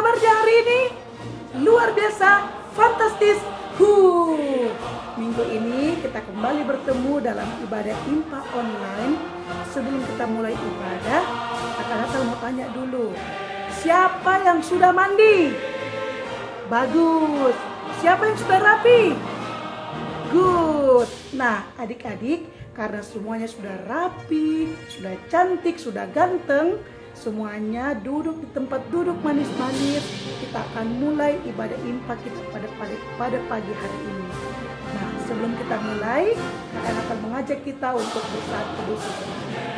kabarnya hari ini? Luar biasa, fantastis. Minggu ini kita kembali bertemu dalam ibadah IMPA online. Sebelum kita mulai ibadah, Kakak mau tanya dulu, siapa yang sudah mandi? Bagus. Siapa yang sudah rapi? Good. Nah, adik-adik, karena semuanya sudah rapi, sudah cantik, sudah ganteng, semuanya duduk di tempat duduk manis-manis. Kita akan mulai ibadah IMPA kita pada pagi hari ini. Nah, sebelum kita mulai, Kakak akan mengajak kita untuk bersaat teduh sejenak.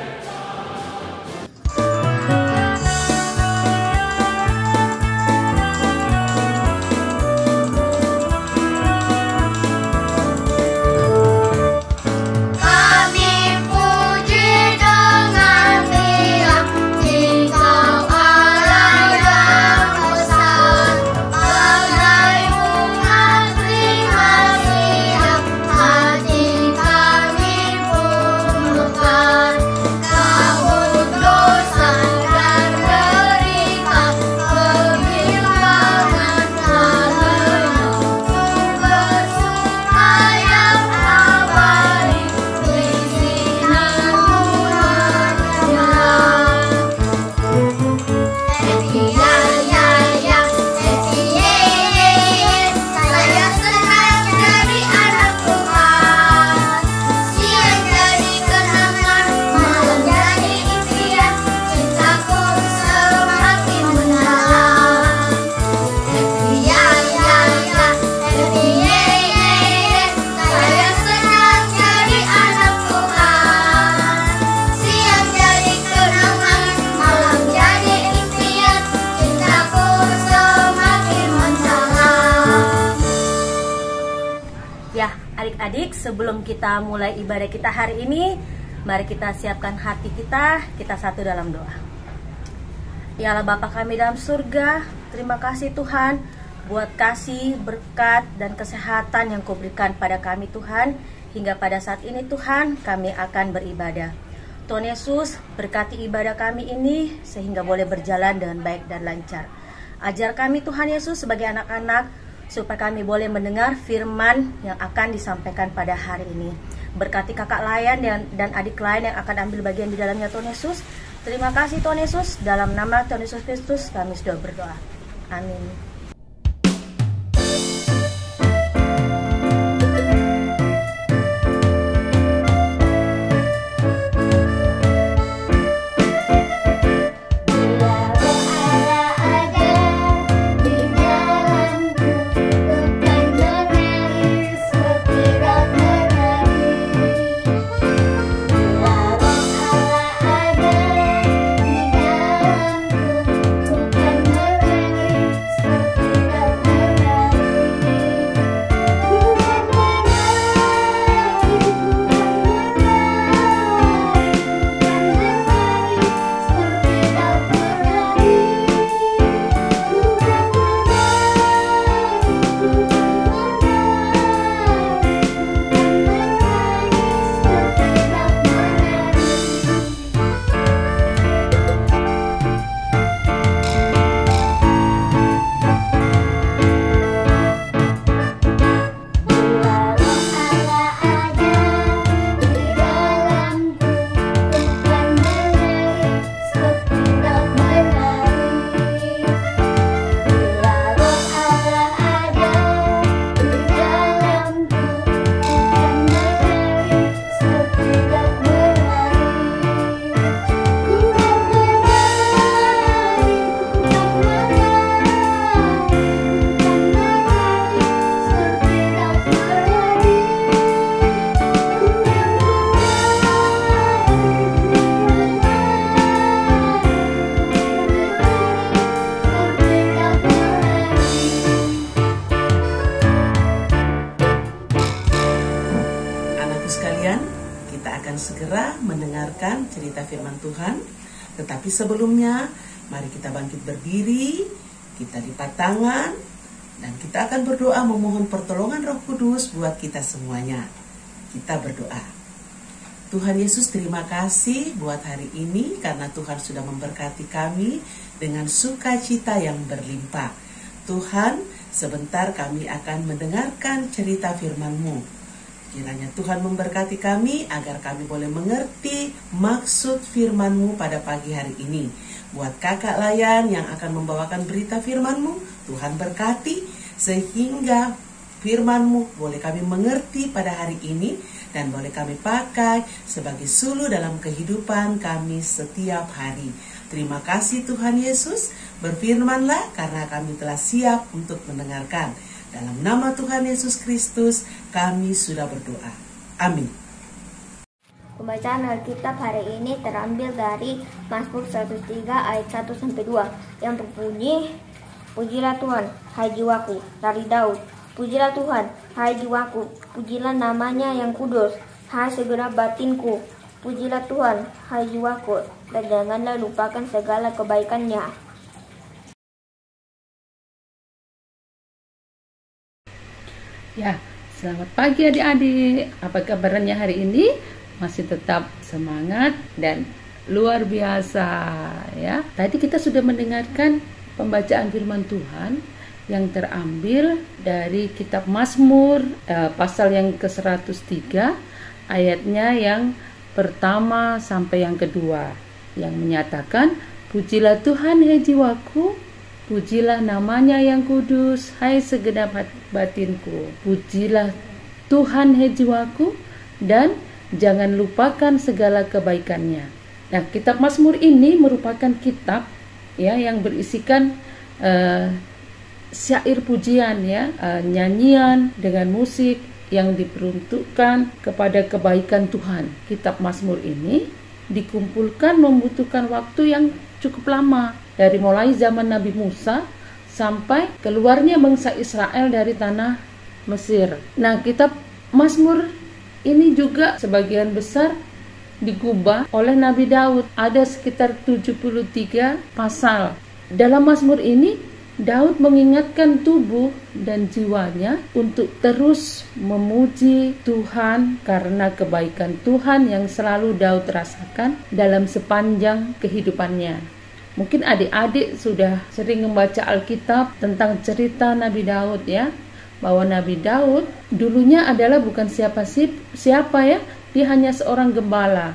Adik-adik, sebelum kita mulai ibadah kita hari ini, mari kita siapkan hati kita satu dalam doa. Ya Allah Bapa kami dalam surga, terima kasih Tuhan buat kasih, berkat, dan kesehatan yang Kau berikan pada kami Tuhan. Hingga pada saat ini Tuhan, kami akan beribadah. Tuhan Yesus, berkati ibadah kami ini sehingga boleh berjalan dengan baik dan lancar. Ajar kami Tuhan Yesus sebagai anak-anak, supaya kami boleh mendengar firman yang akan disampaikan pada hari ini. Berkati kakak layan dan adik lain yang akan ambil bagian di dalamnya Tuhan Yesus. Terima kasih Tuhan Yesus, dalam nama Tuhan Yesus Kristus kami sudah berdoa. Amin. segera mendengarkan cerita firman Tuhan. Tetapi sebelumnya, mari kita bangkit berdiri, kita lipat tangan, dan kita akan berdoa memohon pertolongan Roh Kudus buat kita semuanya. Kita berdoa. Tuhan Yesus, terima kasih buat hari ini karena Tuhan sudah memberkati kami dengan sukacita yang berlimpah. Tuhan, sebentar kami akan mendengarkan cerita firman-Mu. Kiranya Tuhan memberkati kami agar kami boleh mengerti maksud firman-Mu pada pagi hari ini. Buat kakak Layan yang akan membawakan berita firman-Mu, Tuhan berkati sehingga firman-Mu boleh kami mengerti pada hari ini dan boleh kami pakai sebagai suluh dalam kehidupan kami setiap hari. Terima kasih Tuhan Yesus, berfirmanlah karena kami telah siap untuk mendengarkan. Dalam nama Tuhan Yesus Kristus kami sudah berdoa. Amin. Pembacaan Alkitab hari ini terambil dari Mazmur 103 ayat 1-2 yang berbunyi, Pujilah Tuhan, hai jiwaku, dari Daud. Pujilah Tuhan, hai jiwaku, pujilah namanya yang kudus, hai segenap batinku. Pujilah Tuhan, hai jiwaku, dan janganlah lupakan segala kebaikannya. Ya, selamat pagi adik-adik. Apa kabarnya hari ini? Masih tetap semangat dan luar biasa ya. Tadi kita sudah mendengarkan pembacaan firman Tuhan yang terambil dari kitab Mazmur pasal yang ke-103 ayatnya yang pertama sampai yang kedua yang menyatakan, Pujilah Tuhan hai jiwaku, pujilah namanya yang kudus, hai segenap batinku. Pujilah Tuhan hai jiwaku dan jangan lupakan segala kebaikannya. Nah, kitab Mazmur ini merupakan kitab ya yang berisikan syair pujian ya, nyanyian dengan musik yang diperuntukkan kepada kebaikan Tuhan. Kitab Mazmur ini dikumpulkan membutuhkan waktu yang cukup lama, dari mulai zaman Nabi Musa sampai keluarnya bangsa Israel dari tanah Mesir. Nah, kitab Mazmur ini juga sebagian besar digubah oleh Nabi Daud. Ada sekitar 73 pasal. Dalam Mazmur ini Daud mengingatkan tubuh dan jiwanya untuk terus memuji Tuhan karena kebaikan Tuhan yang selalu Daud rasakan dalam sepanjang kehidupannya. Mungkin adik-adik sudah sering membaca Alkitab tentang cerita Nabi Daud ya, bahwa Nabi Daud dulunya adalah bukan siapa ya, dia hanya seorang gembala.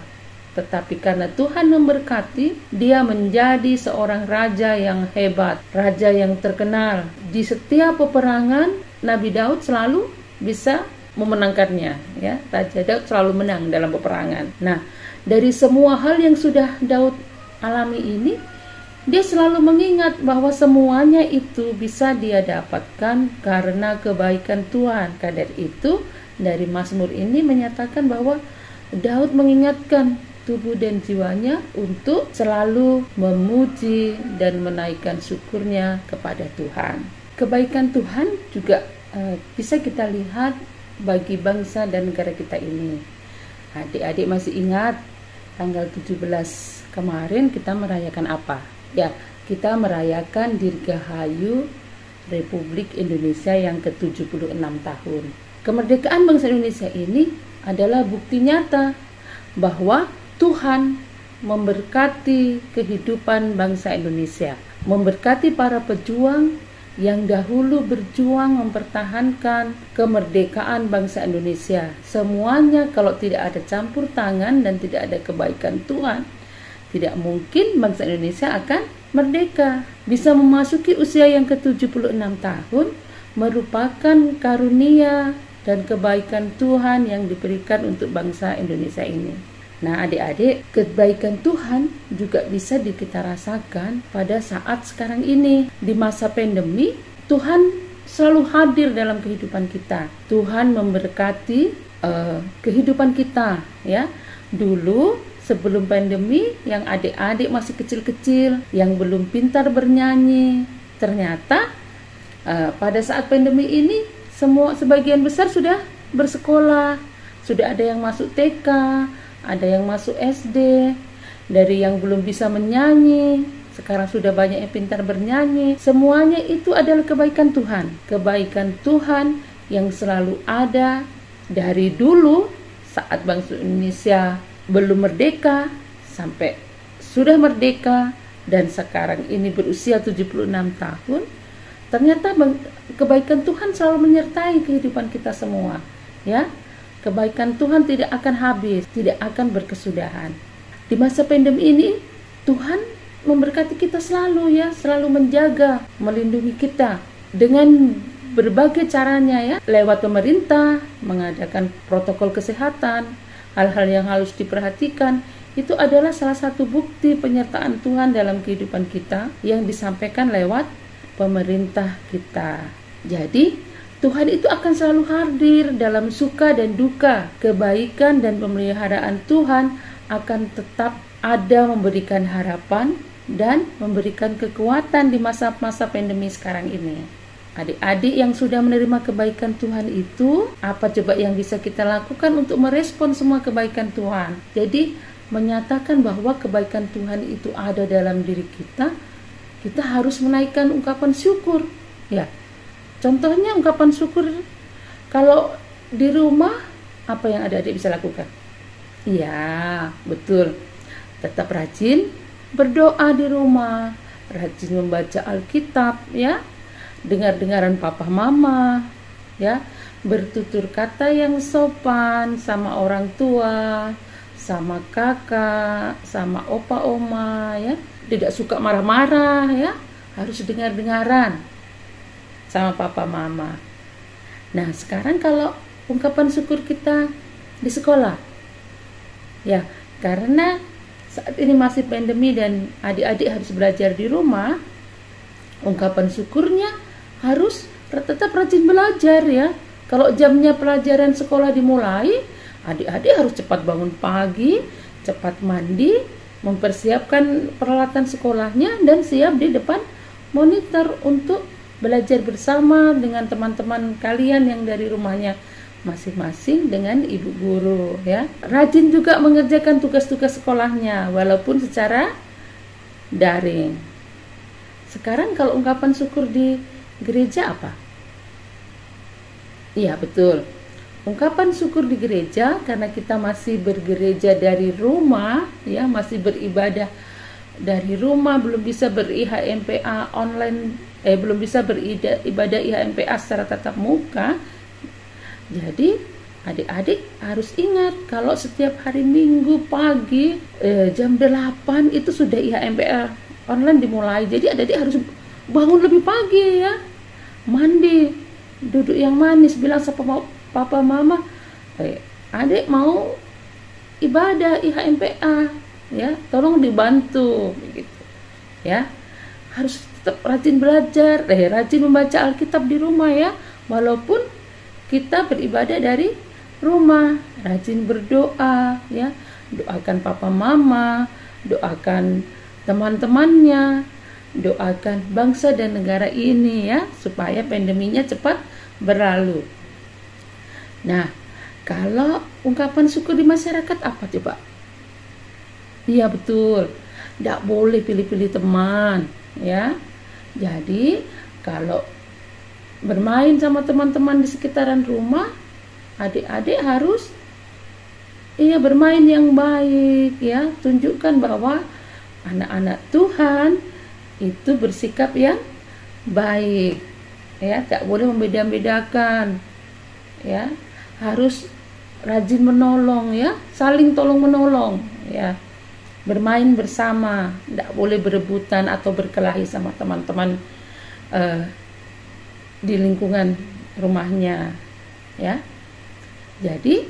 Tetapi karena Tuhan memberkati, dia menjadi seorang raja yang hebat, raja yang terkenal. Di setiap peperangan, Nabi Daud selalu bisa memenangkannya. Ya, Raja Daud selalu menang dalam peperangan. Nah, dari semua hal yang sudah Daud alami ini, dia selalu mengingat bahwa semuanya itu bisa dia dapatkan karena kebaikan Tuhan. Karena itu, dari Mazmur ini menyatakan bahwa Daud mengingatkan tubuh dan jiwanya untuk selalu memuji dan menaikkan syukurnya kepada Tuhan. Kebaikan Tuhan juga bisa kita lihat bagi bangsa dan negara kita ini. Adik-adik masih ingat tanggal 17 kemarin kita merayakan apa? Ya, kita merayakan Dirgahayu Republik Indonesia yang ke-76 tahun. Kemerdekaan bangsa Indonesia ini adalah bukti nyata bahwa Tuhan memberkati kehidupan bangsa Indonesia, memberkati para pejuang yang dahulu berjuang mempertahankan kemerdekaan bangsa Indonesia. Semuanya kalau tidak ada campur tangan dan tidak ada kebaikan Tuhan, tidak mungkin bangsa Indonesia akan merdeka. Bisa memasuki usia yang ke-76 tahun merupakan karunia dan kebaikan Tuhan yang diberikan untuk bangsa Indonesia ini. Nah, adik-adik, kebaikan Tuhan juga bisa kita rasakan pada saat sekarang ini. Di masa pandemi, Tuhan selalu hadir dalam kehidupan kita. Tuhan memberkati kehidupan kita, ya. Dulu sebelum pandemi, yang adik-adik masih kecil-kecil, yang belum pintar bernyanyi, ternyata pada saat pandemi ini sebagian besar sudah bersekolah, sudah ada yang masuk TK, ada yang masuk SD. Dari yang belum bisa menyanyi, sekarang sudah banyak yang pintar bernyanyi. Semuanya itu adalah kebaikan Tuhan. Kebaikan Tuhan yang selalu ada dari dulu saat bangsa Indonesia belum merdeka sampai sudah merdeka dan sekarang ini berusia 76 tahun, ternyata kebaikan Tuhan selalu menyertai kehidupan kita semua, ya. Kebaikan Tuhan tidak akan habis, tidak akan berkesudahan. Di masa pandemi ini, Tuhan memberkati kita selalu, ya, selalu menjaga, melindungi kita dengan berbagai caranya, ya, lewat pemerintah, mengadakan protokol kesehatan, hal-hal yang harus diperhatikan. Itu adalah salah satu bukti penyertaan Tuhan dalam kehidupan kita yang disampaikan lewat pemerintah kita. Jadi, Tuhan itu akan selalu hadir dalam suka dan duka. Kebaikan dan pemeliharaan Tuhan akan tetap ada, memberikan harapan dan memberikan kekuatan di masa-masa pandemi sekarang ini. Adik-adik yang sudah menerima kebaikan Tuhan itu, apa coba yang bisa kita lakukan untuk merespon semua kebaikan Tuhan? Jadi, menyatakan bahwa kebaikan Tuhan itu ada dalam diri kita, kita harus menaikkan ungkapan syukur, ya. Contohnya ungkapan syukur kalau di rumah, apa yang adik-adik bisa lakukan? Iya, betul. Tetap rajin berdoa di rumah, rajin membaca Alkitab, ya. Dengar-dengaran papa mama, ya. Bertutur kata yang sopan sama orang tua, sama kakak, sama opa oma, ya. Tidak suka marah-marah, ya. Harus dengar-dengaran sama papa mama. Nah, sekarang kalau ungkapan syukur kita di sekolah, ya, karena saat ini masih pandemi dan adik-adik harus belajar di rumah, ungkapan syukurnya harus tetap rajin belajar, ya. Kalau jamnya pelajaran sekolah dimulai, adik-adik harus cepat bangun pagi, cepat mandi, mempersiapkan peralatan sekolahnya dan siap di depan monitor untuk belajar bersama dengan teman-teman kalian yang dari rumahnya masing-masing dengan ibu guru, ya. Rajin juga mengerjakan tugas-tugas sekolahnya walaupun secara daring. Sekarang kalau ungkapan syukur di gereja apa? Iya, betul. Ungkapan syukur di gereja karena kita masih bergereja dari rumah, ya, masih beribadah dari rumah, belum bisa ber-IHMPA online, belum bisa beribadah IHMPA secara tatap muka. Jadi adik-adik harus ingat kalau setiap hari Minggu pagi jam 8 itu sudah IHMPA online dimulai. Jadi adik-adik harus bangun lebih pagi, ya, mandi, duduk yang manis, bilang sama papa mama, adik mau ibadah IHMPA, ya, tolong dibantu, begitu, ya. Harus tetap rajin belajar, rajin membaca Alkitab di rumah, ya, walaupun kita beribadah dari rumah. Rajin berdoa, ya, doakan papa mama, doakan teman-temannya, doakan bangsa dan negara ini, ya, supaya pandeminya cepat berlalu. Nah, kalau ungkapan syukur di masyarakat apa coba? Iya, betul, tidak boleh pilih-pilih teman, ya. Jadi kalau bermain sama teman-teman di sekitaran rumah, adik-adik harus bermain yang baik, ya. Tunjukkan bahwa anak-anak Tuhan itu bersikap yang baik, ya. Tak boleh membeda-bedakan, ya. Harus rajin menolong, ya, saling tolong menolong, ya. Bermain bersama, tidak boleh berebutan atau berkelahi sama teman-teman di lingkungan rumahnya, ya. Jadi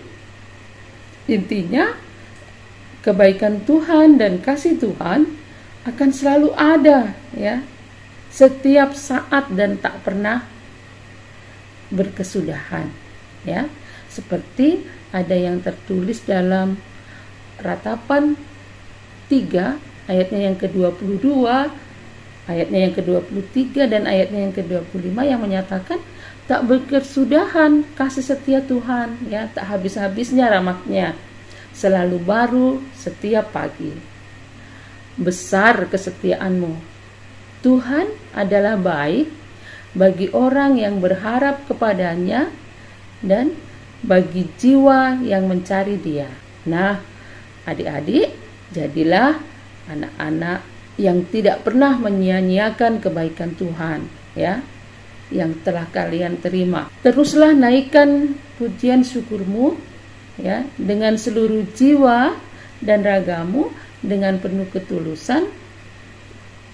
intinya kebaikan Tuhan dan kasih Tuhan akan selalu ada, ya, setiap saat dan tak pernah berkesudahan, ya. Seperti ada yang tertulis dalam Ratapan 3 ayatnya yang ke-22, ayatnya yang ke-23 dan ayatnya yang ke-25 yang menyatakan tak berkesudahan kasih setia Tuhan, ya, tak habis-habisnya rahmatnya, selalu baru setiap pagi. Besar kesetiaanmu. Tuhan adalah baik bagi orang yang berharap kepadanya dan bagi jiwa yang mencari Dia. Nah, Adik-adik, jadilah anak-anak yang tidak pernah menyia-nyiakan kebaikan Tuhan, ya, yang telah kalian terima. Teruslah naikkan pujian syukurmu, ya, dengan seluruh jiwa dan ragamu, dengan penuh ketulusan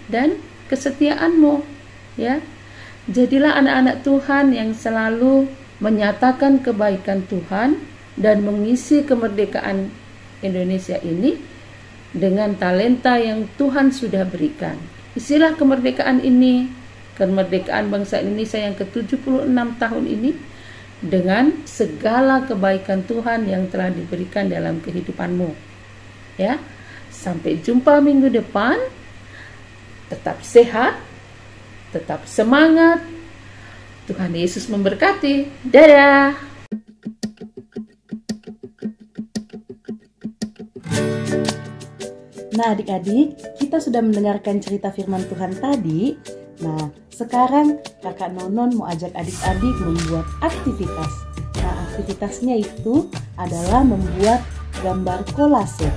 dan kesetiaanmu, ya. Jadilah anak-anak Tuhan yang selalu menyatakan kebaikan Tuhan dan mengisi kemerdekaan Indonesia ini dengan talenta yang Tuhan sudah berikan. Isilah kemerdekaan ini, kemerdekaan bangsa Indonesia yang ke-76 tahun ini, dengan segala kebaikan Tuhan yang telah diberikan dalam kehidupanmu. Ya, sampai jumpa minggu depan. Tetap sehat, tetap semangat. Tuhan Yesus memberkati. Dadah. Nah adik-adik, kita sudah mendengarkan cerita firman Tuhan tadi. Nah, sekarang kakak Nonon mau ajak adik-adik membuat aktivitas. Nah, aktivitasnya itu adalah membuat gambar kolase.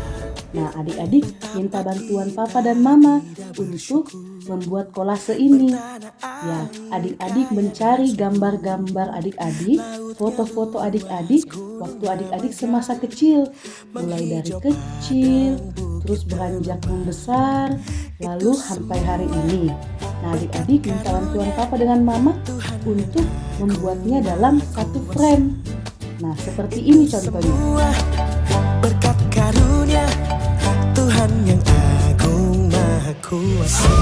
Nah, adik-adik minta bantuan papa dan mama untuk membuat kolase ini. Ya, adik-adik mencari gambar-gambar adik-adik, foto-foto adik-adik waktu adik-adik semasa kecil. Mulai dari kecil, terus beranjak membesar, lalu sampai hari ini. Nah, adik-adik minta bantuan papa dengan mama untuk membuatnya dalam satu frame. Nah, seperti ini contohnya. Berkat karunia Tuhan yang agung maha kuasa.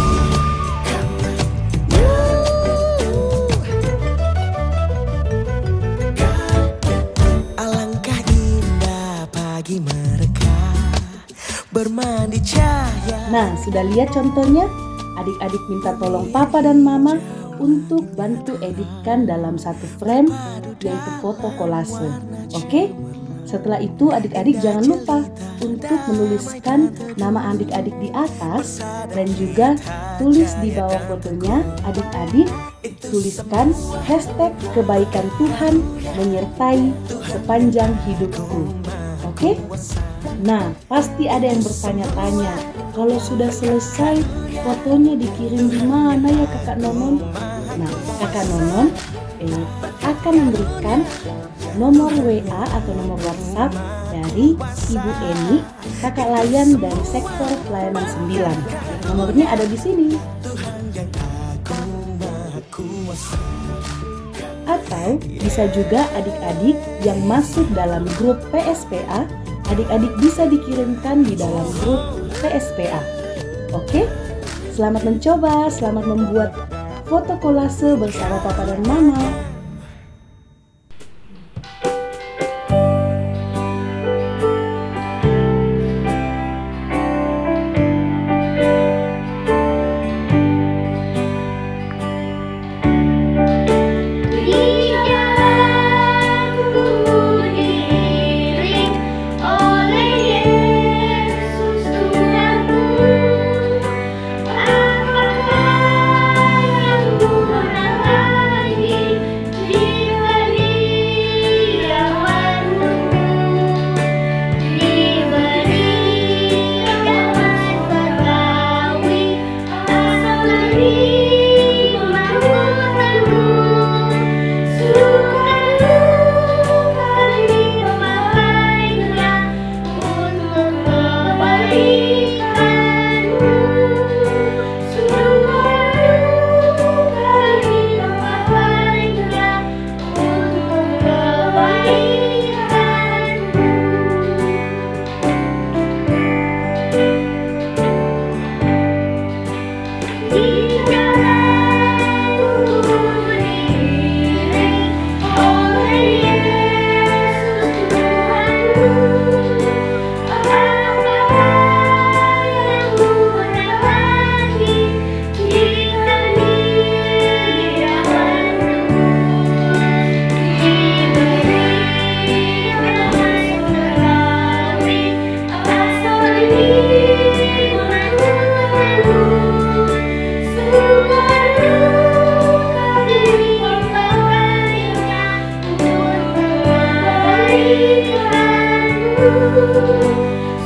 Alangkah indah pagi mereka bermandi cahaya. Nah, sudah lihat contohnya? Adik-adik minta tolong papa dan mama untuk bantu editkan dalam satu frame, yaitu foto kolase. Oke? Setelah itu adik-adik jangan lupa untuk menuliskan nama adik-adik di atas dan juga tulis di bawah fotonya. Adik-adik tuliskan hashtag kebaikan Tuhan menyertai sepanjang hidupku. Oke? Nah, pasti ada yang bertanya-tanya, kalau sudah selesai fotonya dikirim di mana ya kakak Nonon? Nah, kakak Nonon akan memberikan nomor WA atau nomor WhatsApp dari Ibu Eni, kakak layan dari sektor pelayanan 9. Nomornya ada di sini. Atau bisa juga adik-adik yang masuk dalam grup PSPA, adik-adik bisa dikirimkan di dalam grup PSPA. Oke? Selamat mencoba, selamat membuat foto kolase bersama papa dan mama.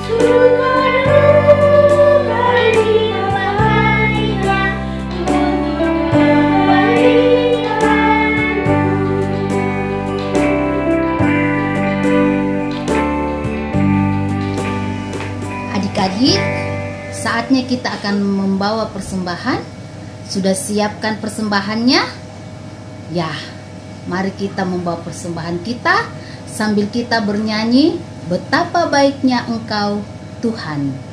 Sungguh Adik-adik, saatnya kita akan membawa persembahan. Sudah siapkan persembahannya? Ya, mari kita membawa persembahan kita sambil kita bernyanyi, betapa baiknya Engkau, Tuhan.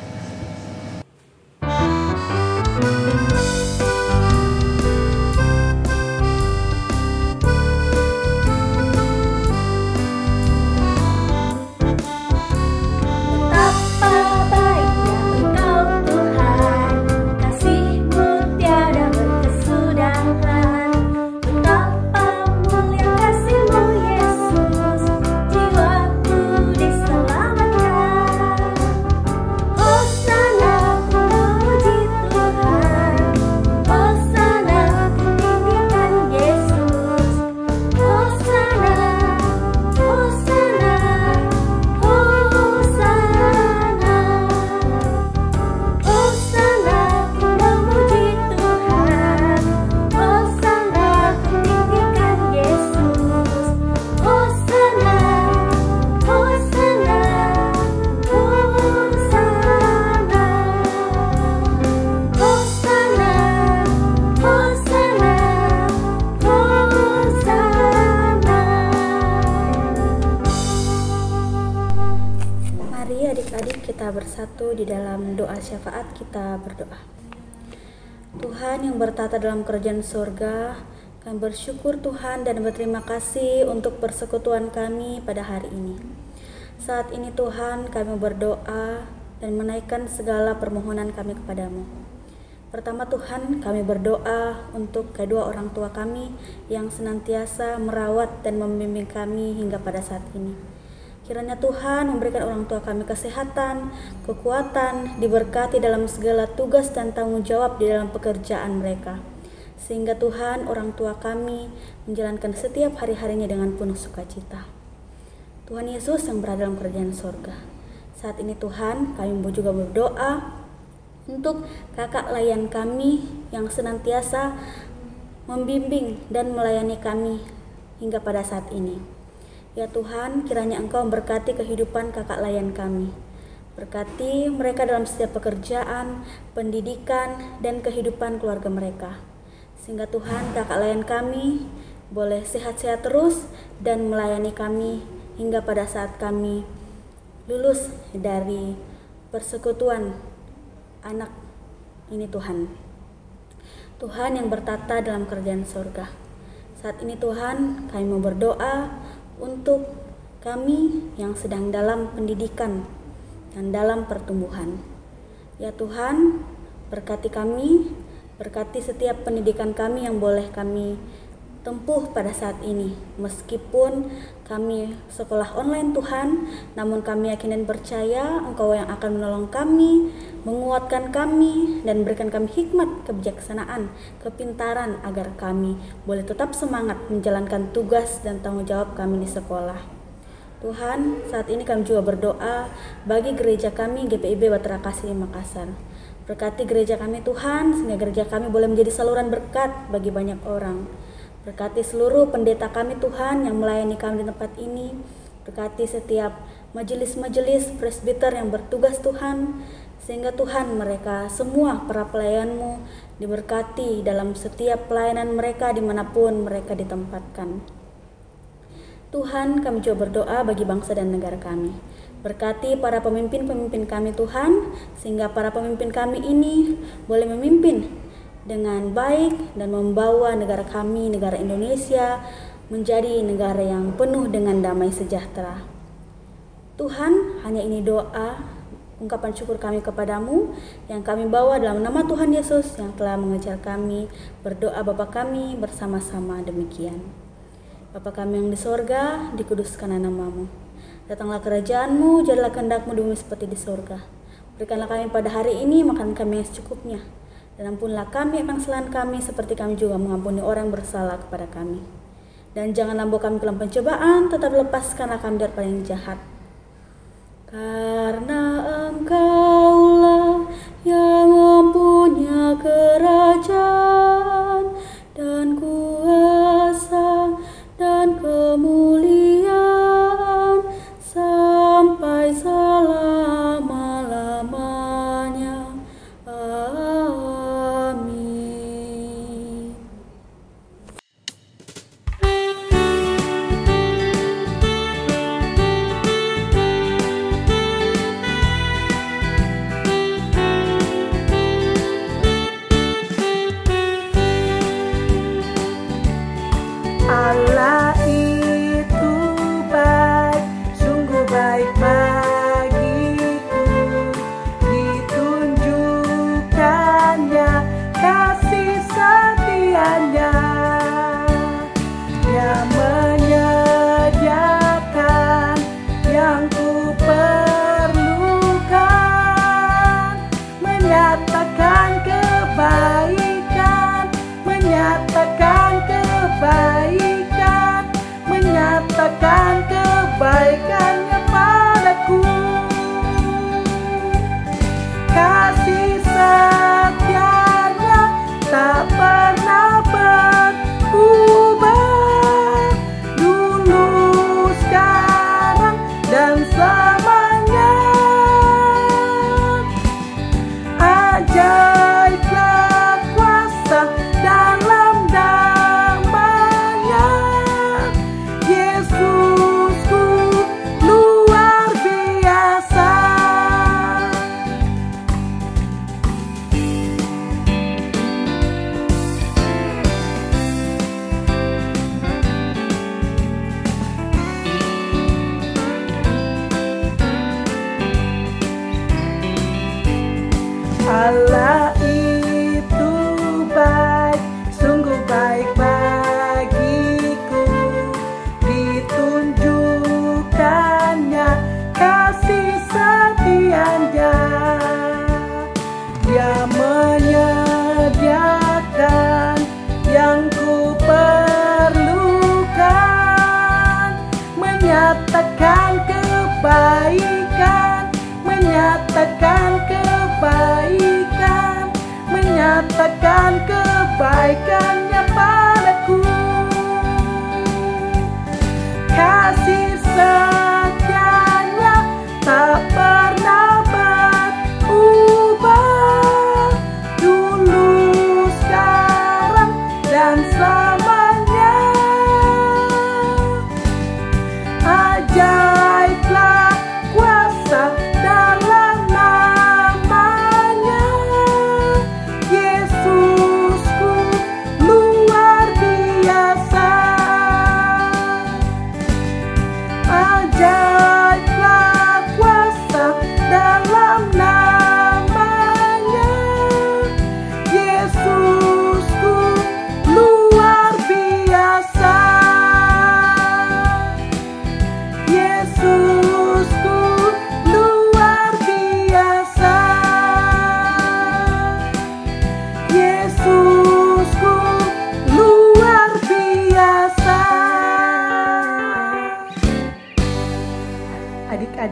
Kita bersatu di dalam doa syafaat, kita berdoa. Tuhan yang bertata dalam kerajaan surga, kami bersyukur Tuhan dan berterima kasih untuk persekutuan kami pada hari ini. Saat ini Tuhan, kami berdoa dan menaikkan segala permohonan kami kepadamu. Pertama Tuhan, kami berdoa untuk kedua orang tua kami yang senantiasa merawat dan membimbing kami hingga pada saat ini. Kiranya Tuhan memberikan orang tua kami kesehatan, kekuatan, diberkati dalam segala tugas dan tanggung jawab di dalam pekerjaan mereka. Sehingga Tuhan orang tua kami menjalankan setiap hari-harinya dengan penuh sukacita. Tuhan Yesus yang berada dalam kerajaan sorga. Saat ini Tuhan kami juga berdoa untuk kakak layan kami yang senantiasa membimbing dan melayani kami hingga pada saat ini. Ya Tuhan, kiranya Engkau memberkati kehidupan kakak layan kami. Berkati mereka dalam setiap pekerjaan, pendidikan, dan kehidupan keluarga mereka. Sehingga Tuhan, kakak layan kami boleh sehat-sehat terus dan melayani kami hingga pada saat kami lulus dari persekutuan anak ini Tuhan. Tuhan yang bertata dalam kerajaan surga. Saat ini Tuhan, kami mau berdoa untuk kami yang sedang dalam pendidikan dan dalam pertumbuhan. Ya Tuhan, berkati kami, berkati setiap pendidikan kami yang boleh kami tempuh pada saat ini. Meskipun kami sekolah online Tuhan, namun kami yakin dan percaya Engkau yang akan menolong kami, menguatkan kami, dan berikan kami hikmat, kebijaksanaan, kepintaran agar kami boleh tetap semangat menjalankan tugas dan tanggung jawab kami di sekolah. Tuhan, saat ini kami juga berdoa bagi gereja kami GPIB Bahtera Kasih Makassar. Berkati gereja kami Tuhan, sehingga gereja kami boleh menjadi saluran berkat bagi banyak orang. Berkati seluruh pendeta kami Tuhan yang melayani kami di tempat ini. Berkati setiap majelis-majelis presbiter yang bertugas Tuhan, sehingga Tuhan mereka semua para pelayan-Mu diberkati dalam setiap pelayanan mereka dimanapun mereka ditempatkan. Tuhan, kami juga berdoa bagi bangsa dan negara kami. Berkati para pemimpin-pemimpin kami Tuhan, sehingga para pemimpin kami ini boleh memimpin dengan baik dan membawa negara kami, negara Indonesia, menjadi negara yang penuh dengan damai sejahtera. Tuhan, hanya ini doa, ungkapan syukur kami kepadamu yang kami bawa dalam nama Tuhan Yesus yang telah mengajar kami. Berdoa Bapa kami bersama-sama demikian. Bapa kami yang di sorga, dikuduskanlah namamu. Datanglah kerajaan-Mu, jadilah kehendak-Mu di bumi seperti di sorga. Berikanlah kami pada hari ini makan kami yang secukupnya. Dan ampunlah kami akan kesalahan kami seperti kami juga mengampuni orang yang bersalah kepada kami. Dan janganlah bawa kami ke dalam pencobaan, tetapi lepaskanlah kami daripada yang jahat. Karena Engkaulah yang mempunyai kerajaan dan kuasa dan kemuliaan sampai selama-lamanya.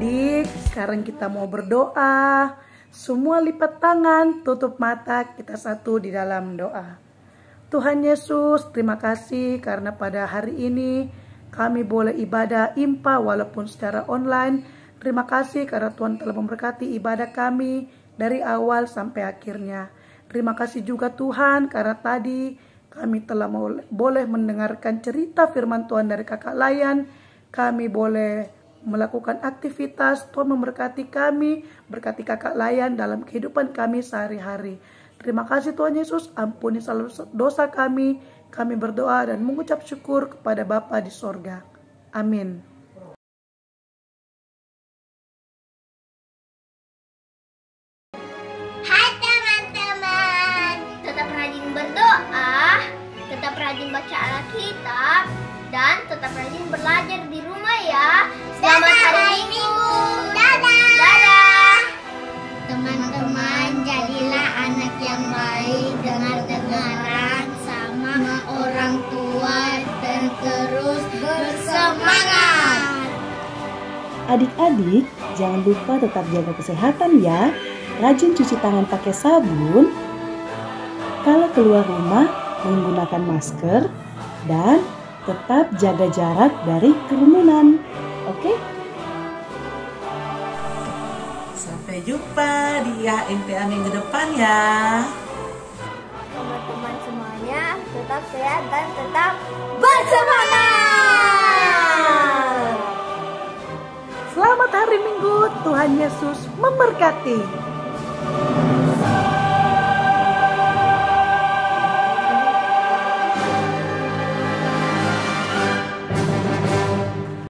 Adik-adik, sekarang kita mau berdoa. Semua lipat tangan, tutup mata, kita satu di dalam doa. Tuhan Yesus, terima kasih karena pada hari ini kami boleh ibadah IMPA walaupun secara online. Terima kasih karena Tuhan telah memberkati ibadah kami dari awal sampai akhirnya. Terima kasih juga Tuhan karena tadi kami telah boleh mendengarkan cerita firman Tuhan dari Kakak Layan. Kami boleh melakukan aktivitas. Tuhan memberkati kami, berkati Kakak Layan dalam kehidupan kami sehari-hari. Terima kasih Tuhan Yesus, ampuni seluruh dosa kami. Kami berdoa dan mengucap syukur kepada Bapa di sorga. Amin. Hai teman-teman, tetap rajin berdoa, tetap rajin baca Alkitab, dan tetap rajin belajar di rumah ya. Selamat hari Minggu. Dadah. Teman-teman, jadilah anak yang baik, dengar-dengaran sama orang tua dan terus bersemangat. Adik-adik, jangan lupa tetap jaga kesehatan ya. Rajin cuci tangan pakai sabun. Kalau keluar rumah, menggunakan masker. Dan tetap jaga jarak dari kerumunan. Oke? Sampai jumpa di HMPA minggu depan ya. Teman-teman semuanya tetap sehat dan tetap bersemangat. Selamat hari Minggu, Tuhan Yesus memberkati.